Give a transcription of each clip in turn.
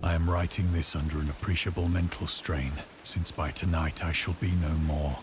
I am writing this under an appreciable mental strain, since by tonight I shall be no more.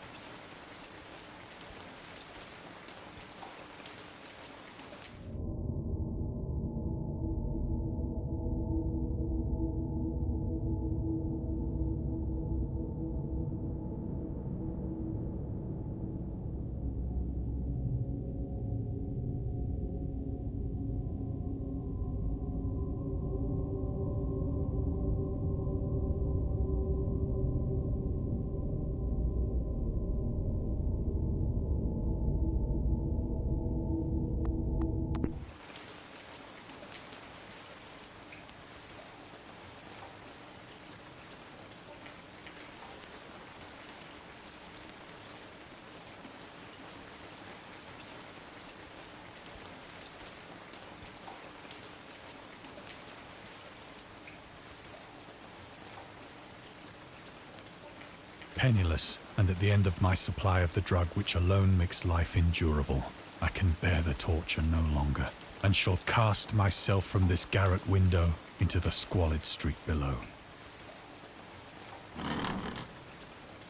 Penniless, and at the end of my supply of the drug which alone makes life endurable, I can bear the torture no longer, and shall cast myself from this garret window into the squalid street below.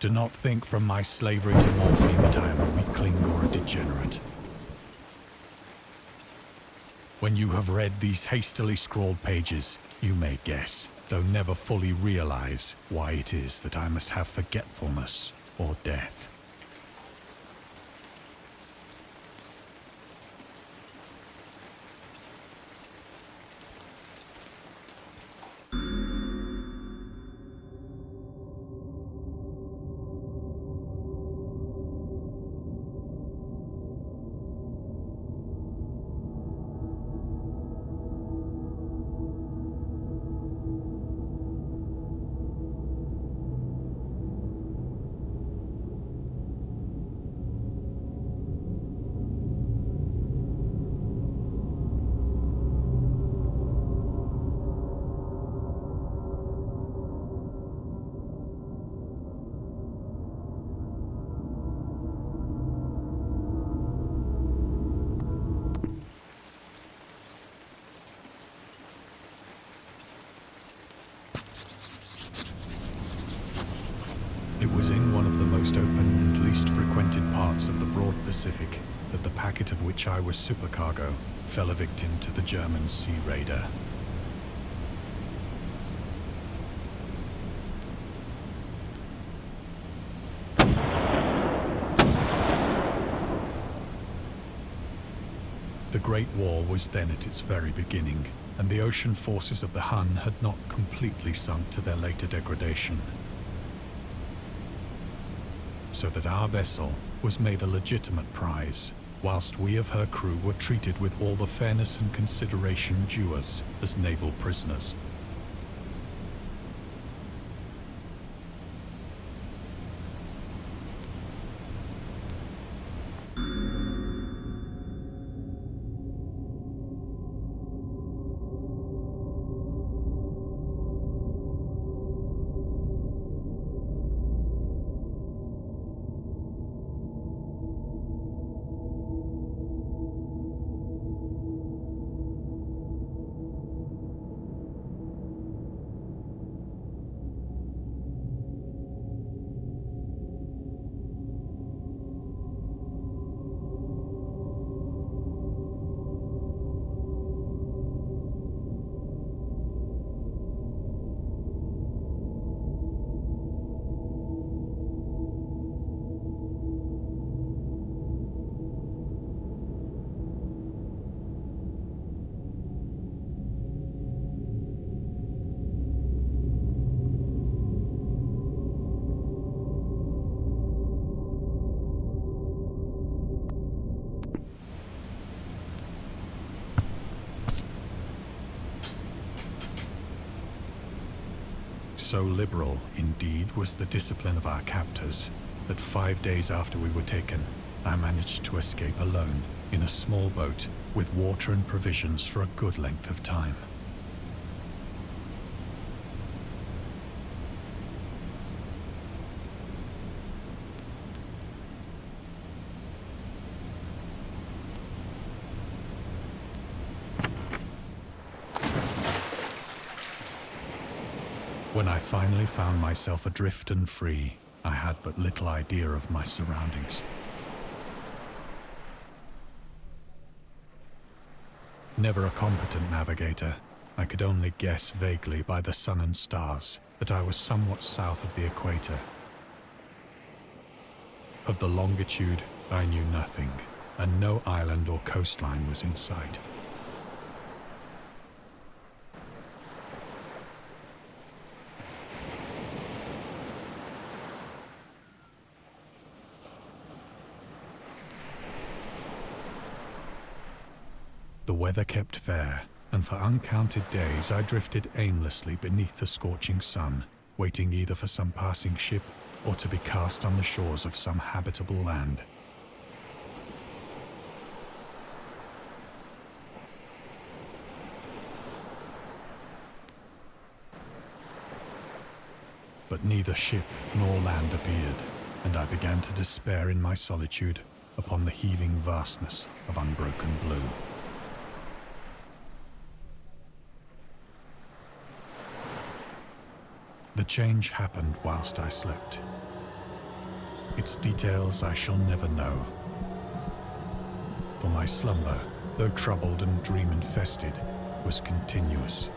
Do not think from my slavery to morphine that I am a weakling or a degenerate. When you have read these hastily scrawled pages, you may guess, though never fully realize, why it is that I must have forgetfulness or death. It was in one of the most open and least frequented parts of the broad Pacific that the packet of which I was supercargo fell a victim to the German sea raider. The Great War was then at its very beginning, and the ocean forces of the Hun had not completely sunk to their later degradation, so that our vessel was made a legitimate prize, whilst we of her crew were treated with all the fairness and consideration due us as naval prisoners. So liberal, indeed, was the discipline of our captors, that 5 days after we were taken, I managed to escape alone in a small boat with water and provisions for a good length of time. When I finally found myself adrift and free, I had but little idea of my surroundings. Never a competent navigator, I could only guess vaguely by the sun and stars that I was somewhat south of the equator. Of the longitude, I knew nothing, and no island or coastline was in sight. The weather kept fair, and for uncounted days I drifted aimlessly beneath the scorching sun, waiting either for some passing ship or to be cast on the shores of some habitable land. But neither ship nor land appeared, and I began to despair in my solitude upon the heaving vastness of unbroken blue. The change happened whilst I slept. Its details I shall never know. For my slumber, though troubled and dream-infested, was continuous.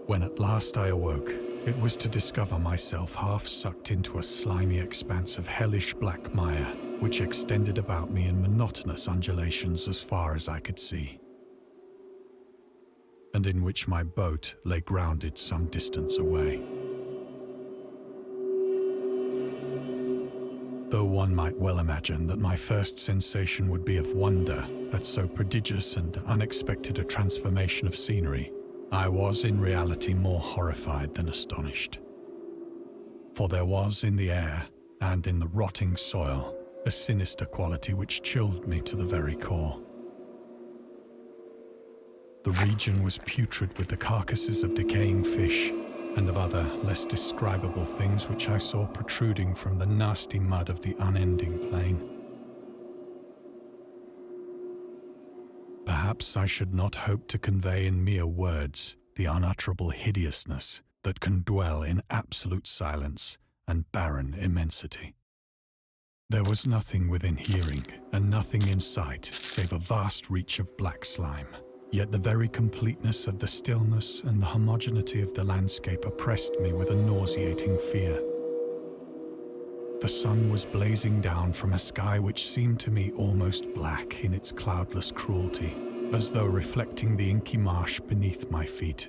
When at last I awoke, it was to discover myself half sucked into a slimy expanse of hellish black mire, which extended about me in monotonous undulations as far as I could see, and in which my boat lay grounded some distance away. Though one might well imagine that my first sensation would be of wonder at so prodigious and unexpected a transformation of scenery, I was in reality more horrified than astonished. For there was in the air and in the rotting soil a sinister quality which chilled me to the very core. The region was putrid with the carcasses of decaying fish and of other less describable things which I saw protruding from the nasty mud of the unending plain. Perhaps I should not hope to convey in mere words the unutterable hideousness that can dwell in absolute silence and barren immensity. There was nothing within hearing and nothing in sight save a vast reach of black slime. Yet the very completeness of the stillness and the homogeneity of the landscape oppressed me with a nauseating fear. The sun was blazing down from a sky which seemed to me almost black in its cloudless cruelty, as though reflecting the inky marsh beneath my feet.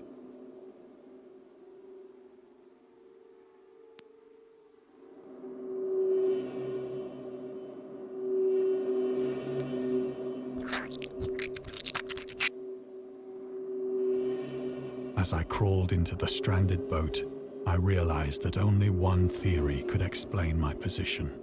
As I crawled into the stranded boat, I realized that only one theory could explain my position.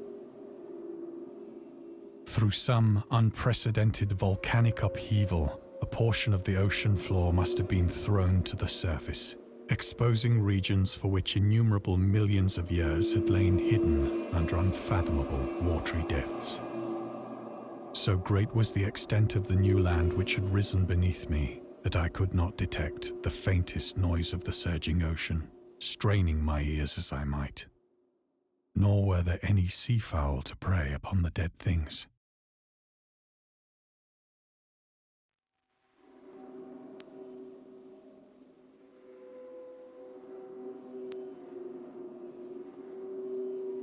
Through some unprecedented volcanic upheaval, a portion of the ocean floor must have been thrown to the surface, exposing regions for which innumerable millions of years had lain hidden under unfathomable watery depths. So great was the extent of the new land which had risen beneath me that I could not detect the faintest noise of the surging ocean, straining my ears as I might. Nor were there any seafowl to prey upon the dead things.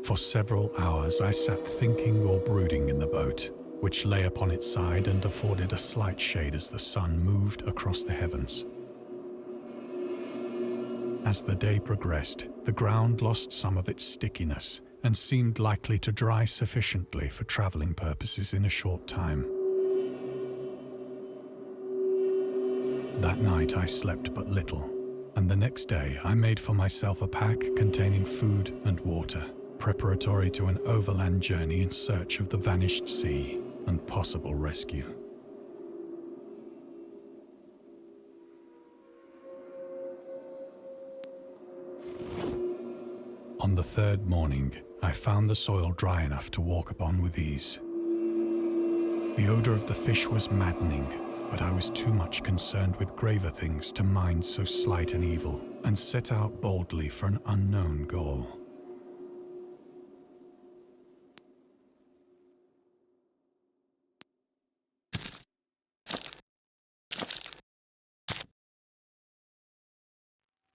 For several hours I sat thinking or brooding in the boat, which lay upon its side and afforded a slight shade as the sun moved across the heavens. As the day progressed, the ground lost some of its stickiness and seemed likely to dry sufficiently for traveling purposes in a short time. That night I slept but little, and the next day I made for myself a pack containing food and water, preparatory to an overland journey in search of the vanished sea and possible rescue. On On the third morning, I found the soil dry enough to walk upon with ease. The odor of the fish was maddening, but I was too much concerned with graver things to mind so slight an evil, and set out boldly for an unknown goal.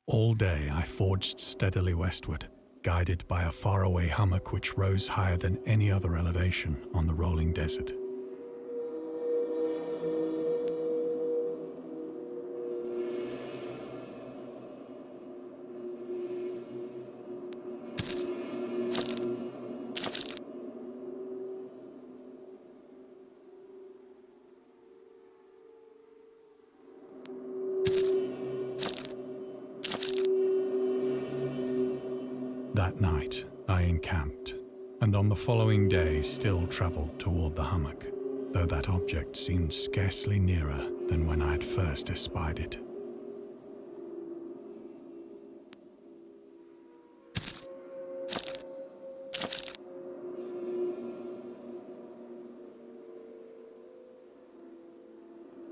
All day I forged steadily westward, guided by a faraway hummock which rose higher than any other elevation on the rolling desert. That night, I encamped, and on the following day still travelled toward the hummock, though that object seemed scarcely nearer than when I had first espied it.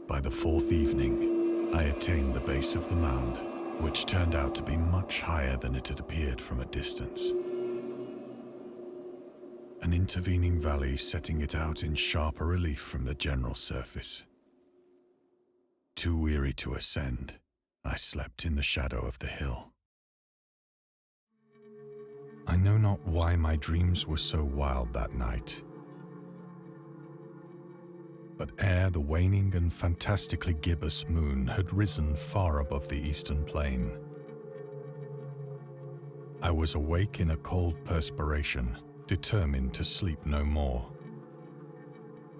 By the fourth evening, I attained the base of the mound, which turned out to be much higher than it had appeared from a distance. An intervening valley setting it out in sharper relief from the general surface. Too weary to ascend, I slept in the shadow of the hill. I know not why my dreams were so wild that night, but ere the waning and fantastically gibbous moon had risen far above the eastern plain, I was awake in a cold perspiration, determined to sleep no more.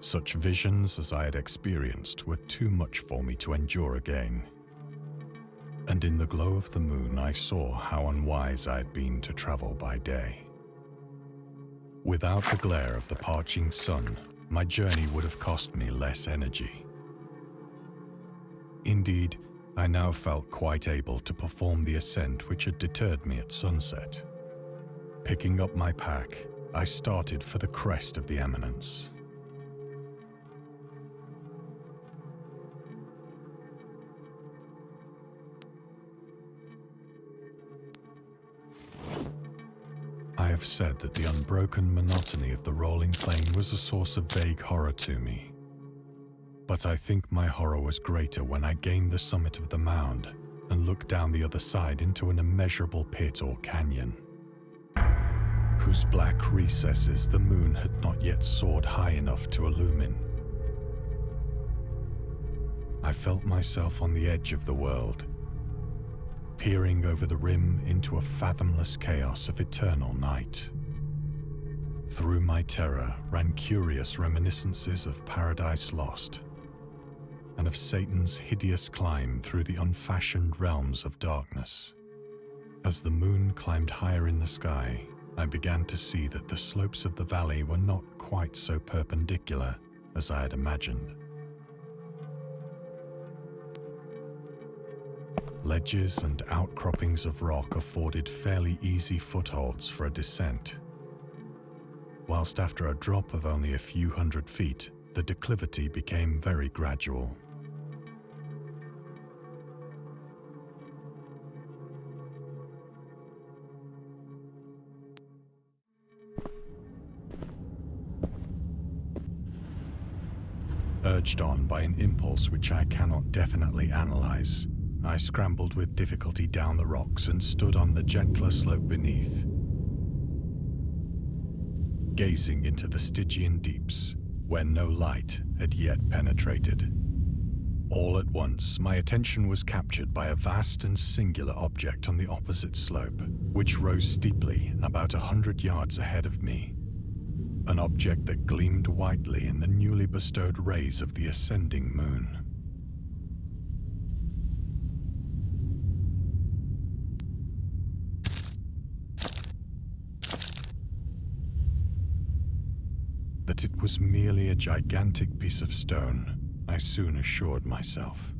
Such visions as I had experienced were too much for me to endure again. And in the glow of the moon I saw how unwise I had been to travel by day. Without the glare of the parching sun, my journey would have cost me less energy. Indeed, I now felt quite able to perform the ascent which had deterred me at sunset. Picking up my pack, I started for the crest of the eminence. I have said that the unbroken monotony of the rolling plain was a source of vague horror to me. But I think my horror was greater when I gained the summit of the mound and looked down the other side into an immeasurable pit or canyon, whose black recesses the moon had not yet soared high enough to illumine. I felt myself on the edge of the world, peering over the rim into a fathomless chaos of eternal night. Through my terror ran curious reminiscences of Paradise Lost, and of Satan's hideous climb through the unfashioned realms of darkness. As the moon climbed higher in the sky, I began to see that the slopes of the valley were not quite so perpendicular as I had imagined. Ledges and outcroppings of rock afforded fairly easy footholds for a descent, whilst after a drop of only a few hundred feet, the declivity became very gradual. Urged on by an impulse which I cannot definitely analyze, I scrambled with difficulty down the rocks and stood on the gentler slope beneath, gazing into the Stygian deeps, where no light had yet penetrated. All at once, my attention was captured by a vast and singular object on the opposite slope, which rose steeply about 100 yards ahead of me. An object that gleamed whitely in the newly bestowed rays of the ascending moon. That it was merely a gigantic piece of stone, I soon assured myself.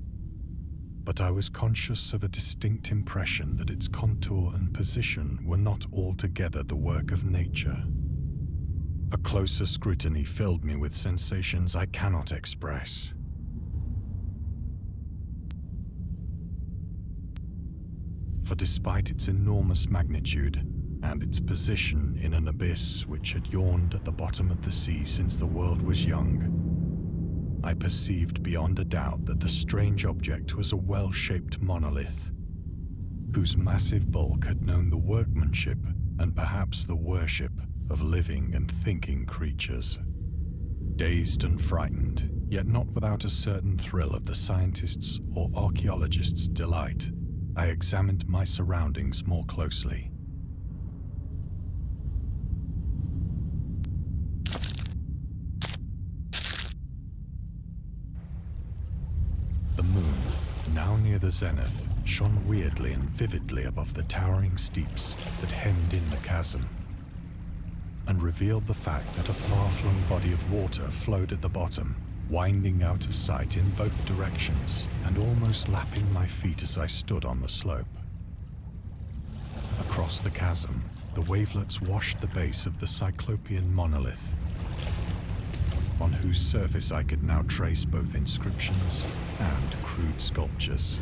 but I was conscious of a distinct impression that its contour and position were not altogether the work of nature. A closer scrutiny filled me with sensations I cannot express. For despite its enormous magnitude and its position in an abyss which had yawned at the bottom of the sea since the world was young, I perceived beyond a doubt that the strange object was a well-shaped monolith, whose massive bulk had known the workmanship and perhaps the worship of living and thinking creatures. Dazed and frightened, yet not without a certain thrill of the scientist's or archaeologist's delight, I examined my surroundings more closely. The moon, now near the zenith, shone weirdly and vividly above the towering steeps that hemmed in the chasm, and revealed the fact that a far-flung body of water flowed at the bottom, winding out of sight in both directions and almost lapping my feet as I stood on the slope. Across the chasm, the wavelets washed the base of the Cyclopean monolith, on whose surface I could now trace both inscriptions and crude sculptures.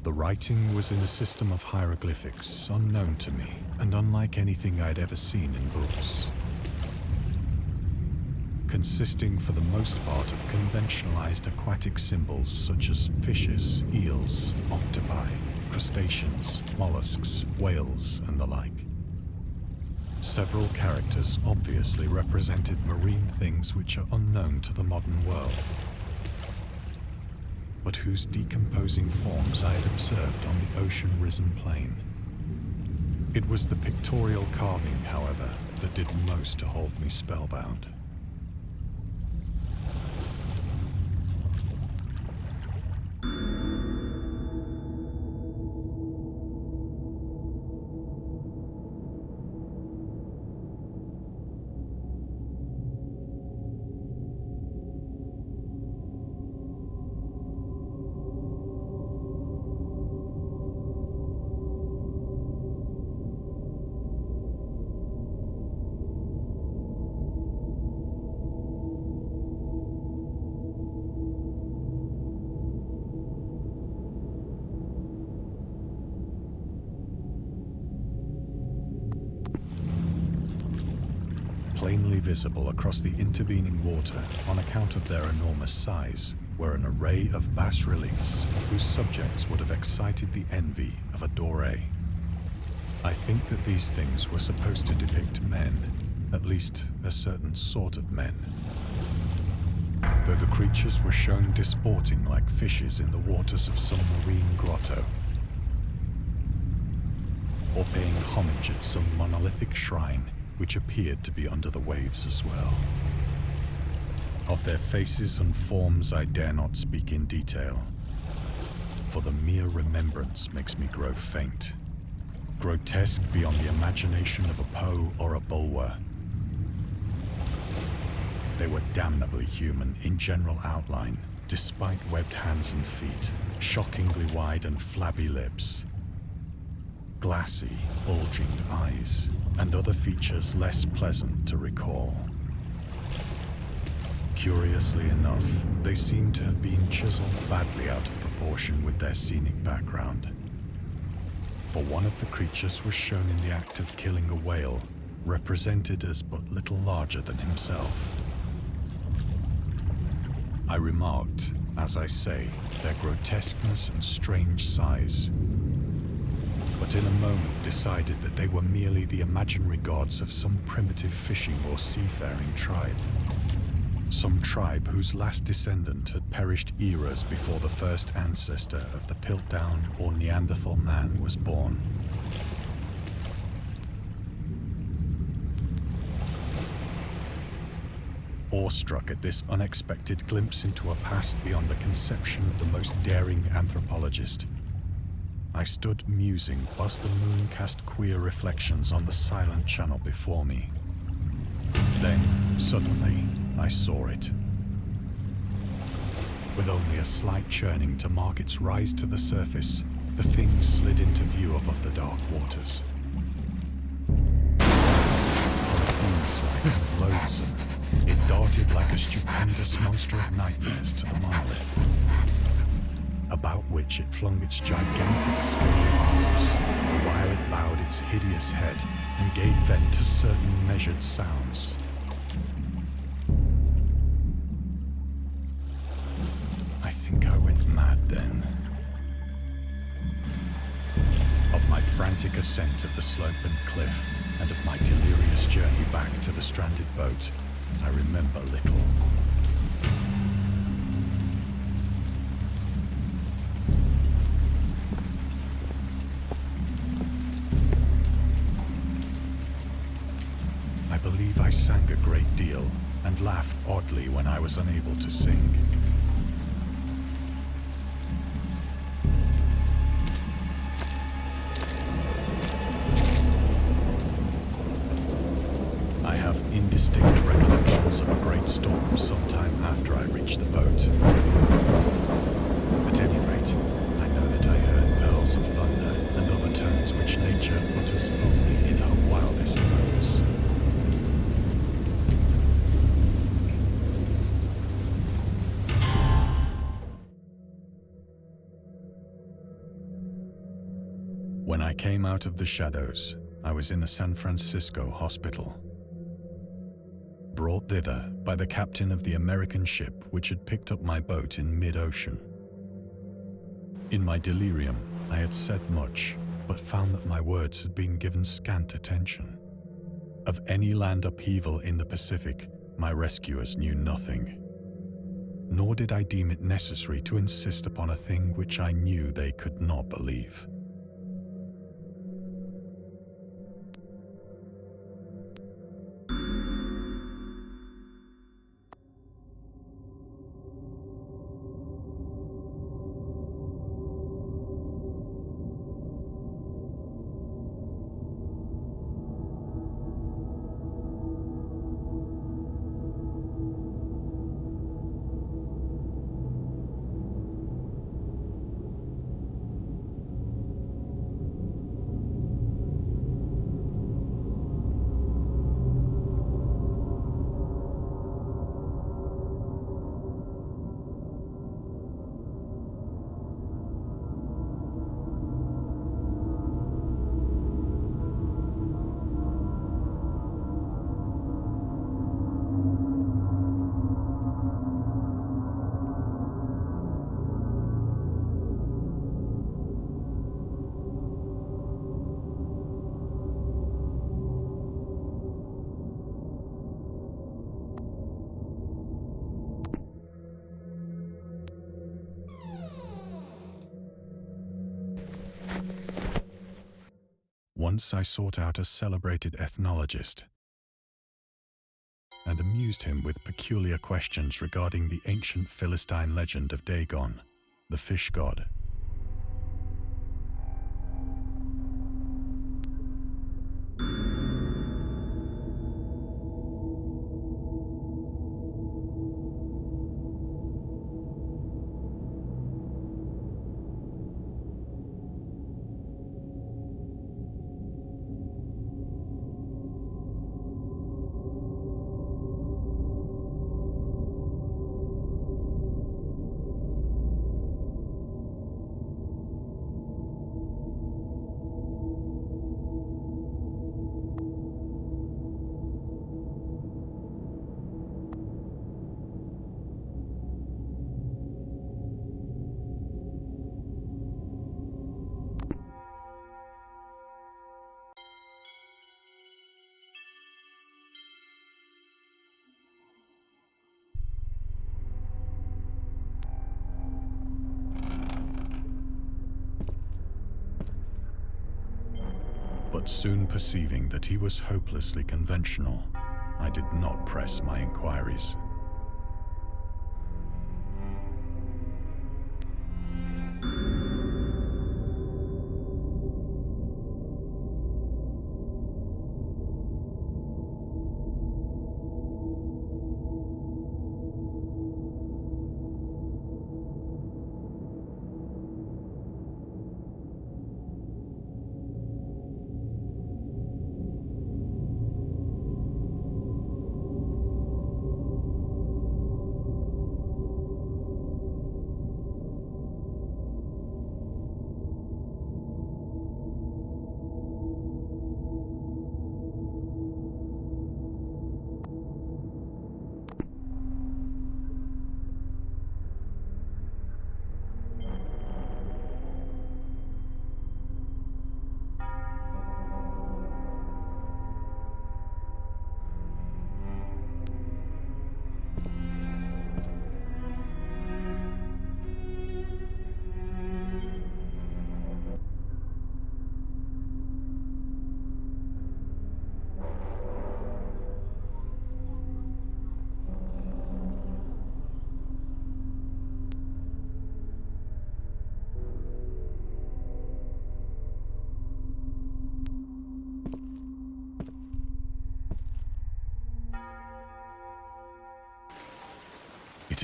The writing was in a system of hieroglyphics unknown to me and unlike anything I'd ever seen in books, consisting for the most part of conventionalized aquatic symbols such as fishes, eels, octopi, crustaceans, mollusks, whales, and the like. Several characters obviously represented marine things which are unknown to the modern world, but whose decomposing forms I had observed on the ocean-risen plain. It was the pictorial carving, however, that did most to hold me spellbound. Plainly visible across the intervening water on account of their enormous size were an array of bas-reliefs whose subjects would have excited the envy of a Doré. I think that these things were supposed to depict men, at least a certain sort of men, though the creatures were shown disporting like fishes in the waters of some marine grotto, or paying homage at some monolithic shrine which appeared to be under the waves as well. Of their faces and forms I dare not speak in detail, for the mere remembrance makes me grow faint, grotesque beyond the imagination of a Poe or a Bulwer. They were damnably human in general outline, despite webbed hands and feet, shockingly wide and flabby lips, glassy, bulging eyes, and other features less pleasant to recall. Curiously enough, they seem to have been chiseled badly out of proportion with their scenic background. For one of the creatures was shown in the act of killing a whale, represented as but little larger than himself. I remarked, as I say, their grotesqueness and strange size, but in a moment decided that they were merely the imaginary gods of some primitive fishing or seafaring tribe. Some tribe whose last descendant had perished eras before the first ancestor of the Piltdown or Neanderthal man was born. Awestruck at this unexpected glimpse into a past beyond the conception of the most daring anthropologist, I stood musing whilst the moon cast queer reflections on the silent channel before me. Then, Suddenly, I saw it. With only a slight churning to mark its rise to the surface, the thing slid into view above the dark waters. Fiend-like and loathsome, it darted like a stupendous monster of nightmares to the monolith, about which it flung its gigantic scaly arms, the while it bowed its hideous head and gave vent to certain measured sounds. I think I went mad then. Of my frantic ascent of the sloping cliff and of my delirious journey back to the stranded boat, I remember little. I believe I sang a great deal and laughed oddly when I was unable to sing. I have indistinct recollections of a great storm sometime after I reached the boat. At any rate, I know that I heard peals of thunder and other tones which nature utters only in her wildest moods. When I came out of the shadows, I was in a San Francisco hospital, brought thither by the captain of the American ship which had picked up my boat in mid-ocean. In my delirium, I had said much, but found that my words had been given scant attention. Of any land upheaval in the Pacific, my rescuers knew nothing. Nor did I deem it necessary to insist upon a thing which I knew they could not believe. Once I sought out a celebrated ethnologist and amused him with peculiar questions regarding the ancient Philistine legend of Dagon, the fish god. But soon perceiving that he was hopelessly conventional, I did not press my inquiries.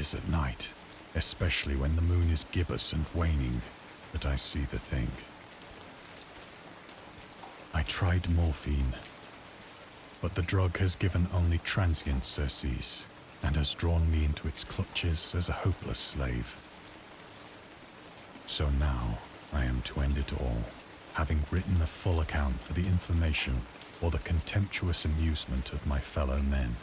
is at night, especially when the moon is gibbous and waning, that I see the thing. I tried morphine, but the drug has given only transient surcease and has drawn me into its clutches as a hopeless slave. So now I am to end it all, having written a full account for the information or the contemptuous amusement of my fellow men.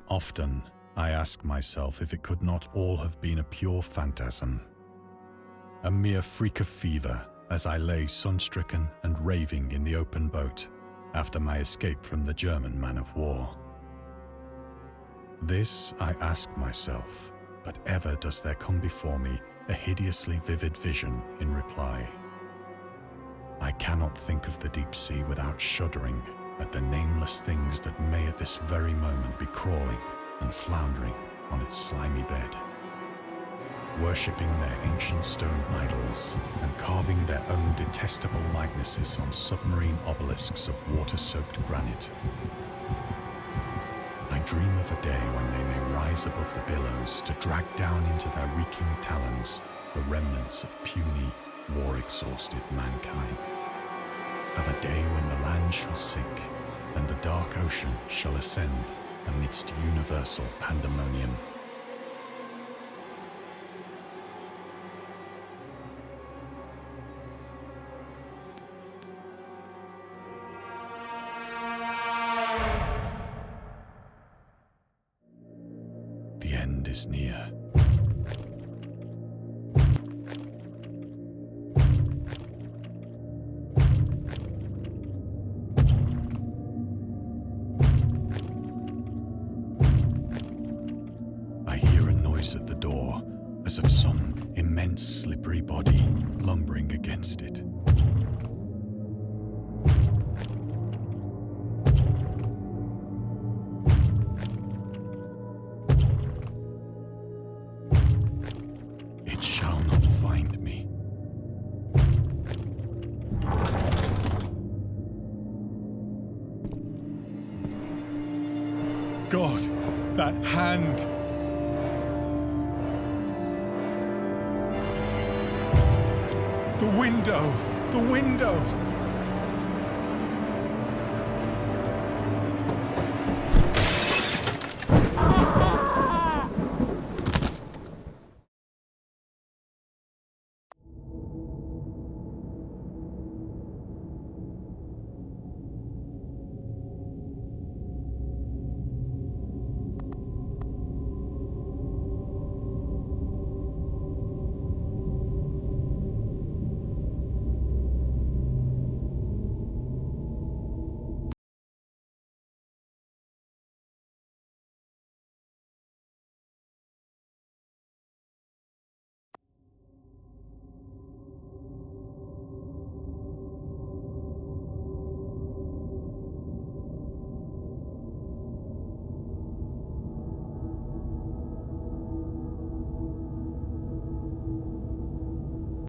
Often, I ask myself if it could not all have been a pure phantasm. A mere freak of fever as I lay sun-stricken and raving in the open boat after my escape from the German man-of-war. This I ask myself, but ever does there come before me a hideously vivid vision in reply. I cannot think of the deep sea without shuddering at the nameless things that may at this very moment be crawling and floundering on its slimy bed, worshipping their ancient stone idols and carving their own detestable likenesses on submarine obelisks of water-soaked granite. I dream of a day when they may rise above the billows to drag down into their reeking talons the remnants of puny, war-exhausted mankind. Of a day when the land shall sink and the dark ocean shall ascend amidst universal pandemonium. The end is near. At the door, as of some immense slippery body lumbering against it. It shall not find me. God, that hand! The window! The window!